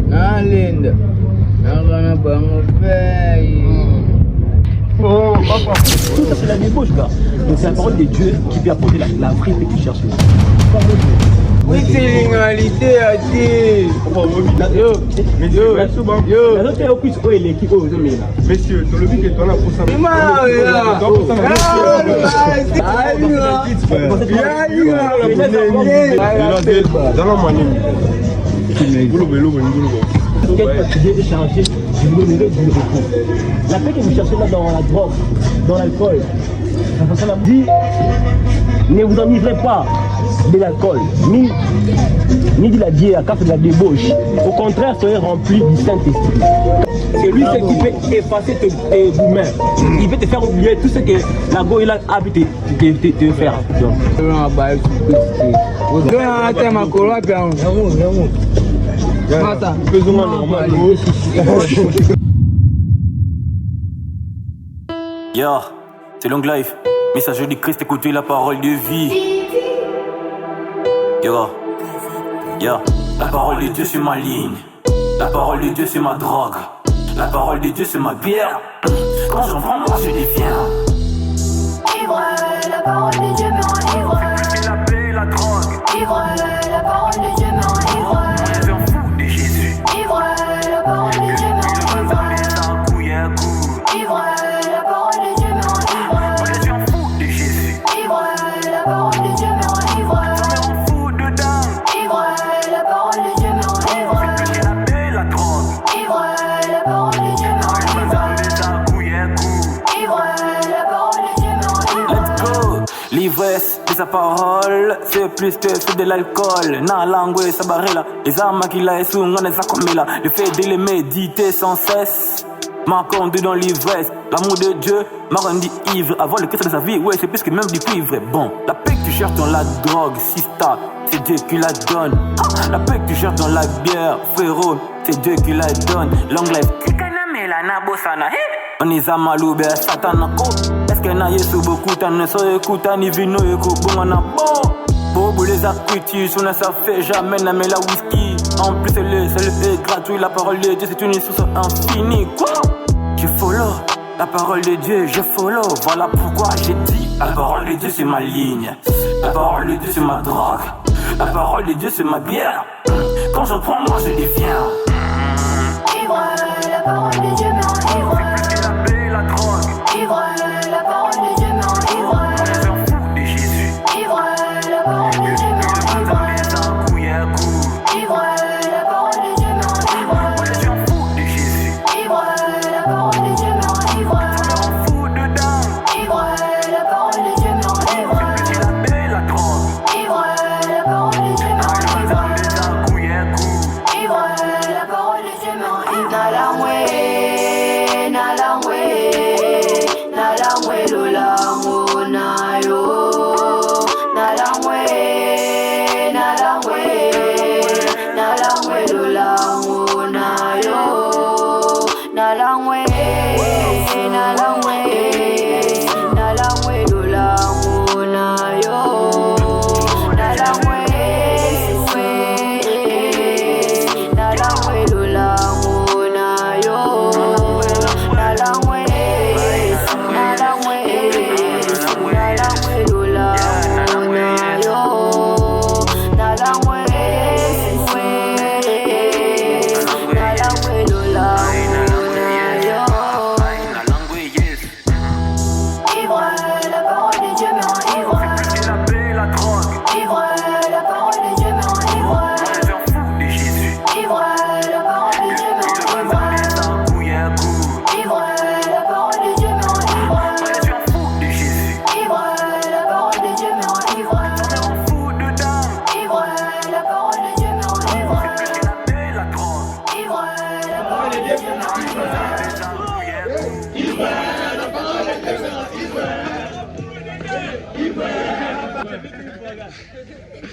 Nalinda. Nakana bango paye. Oh, papa. Tout ça, c'est la débauche, gars. Donc, c'est la parole de Dieu qui vient apporter la vraie que tu cherches. Oui, c'est l'égalité à dire. Messieurs, tu le dis que tu en as pour ça. La paix que vous cherchez là dans la drogue, dans l'alcool, ça dit, ne vous enivrez pas de l'alcool, ni de la bière, car c'est de la débauche. Au contraire, soyez remplis du Saint-Esprit. C'est lui qui peut effacer tes mains. Il peut te faire oublier tout ce que la goïla a pu te faire. Yo, c'est Long Life, messager du Christ, écoutez la parole de vie. Yo, la parole de Dieu c'est ma ligne. La parole de Dieu c'est ma drogue. La parole de Dieu c'est ma bière. Quand j'en prends, moi je deviens ivre, la parole de Dieu me rend ivre. La paix, la drogue. Ivre, la parole de Dieu me rend ivre. Je m'en fous de Jésus. Ivre, la parole de Dieu me rend ivre. Ivre, la parole de Dieu me rend ivre. Je m'en fous de Jésus. Ivre, la parole de Dieu me rend ivre. Je m'en fous dedans. Ivre, la parole de Dieu me rend ivre. La paix, la drogue. Ivre, la parole de Dieu me rend ivre. Ivre, la parole de Dieu me rend ivre. Let's go. L'ivresse de sa parole, c'est plus que c'est de l'alcool. Na langue sa barrela, les âmes qui la essunga ne s'accomela. Le fait de les méditer sans cesse m'a conduit dans l'ivresse. L'amour de Dieu m'a rendu ivre. Avoir le Christ de sa vie, ouais, c'est plus que même du cuivre. Bon, la paix que tu cherches dans la drogue, sista, c'est Dieu qui la donne. La paix que tu cherches dans la bière, frérot, c'est Dieu qui la donne. Long life, on est à Maloube, Satanako. Est-ce qu'il y a Yesu beaucoup, t'en ne sais écouter, ni vino, et bon, on a beau. Bobo les acquitus, on a ça fait jamais, n'a mais la whisky. En plus, c'est le gratuit, la parole de Dieu, c'est une source infinie. Quoi? Je follow, la parole de Dieu, je follow. Voilà pourquoi j'ai dit, la parole de Dieu, c'est ma ligne. La parole de Dieu, c'est ma drogue. La parole de Dieu, c'est ma bière. Quand je prends, moi, je deviens Ivre, la parole de Dieu me rend ivre. la paix, la drogue. Ivre, la parole de Dieu me rend ivre. Je m'en fous de Jésus. Ivre, la parole de Dieu me rend ivre. Ivre, la parole de Dieu me rend ivre. Je m'en fous de Jésus. Ivre, la parole de Dieu me rend ivre. Je m'en fous dedans. Ivre, la parole de Dieu me rend ivre. La paix, la drogue. Ivre, la parole de Dieu me rend ivre. Ivre, la parole de Dieu me rend ivre. Nalangwe lulangu nayo. Nalangwe lulangu nayo. Nalangwe lulangu nayo.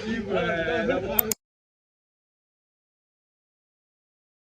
Ivre,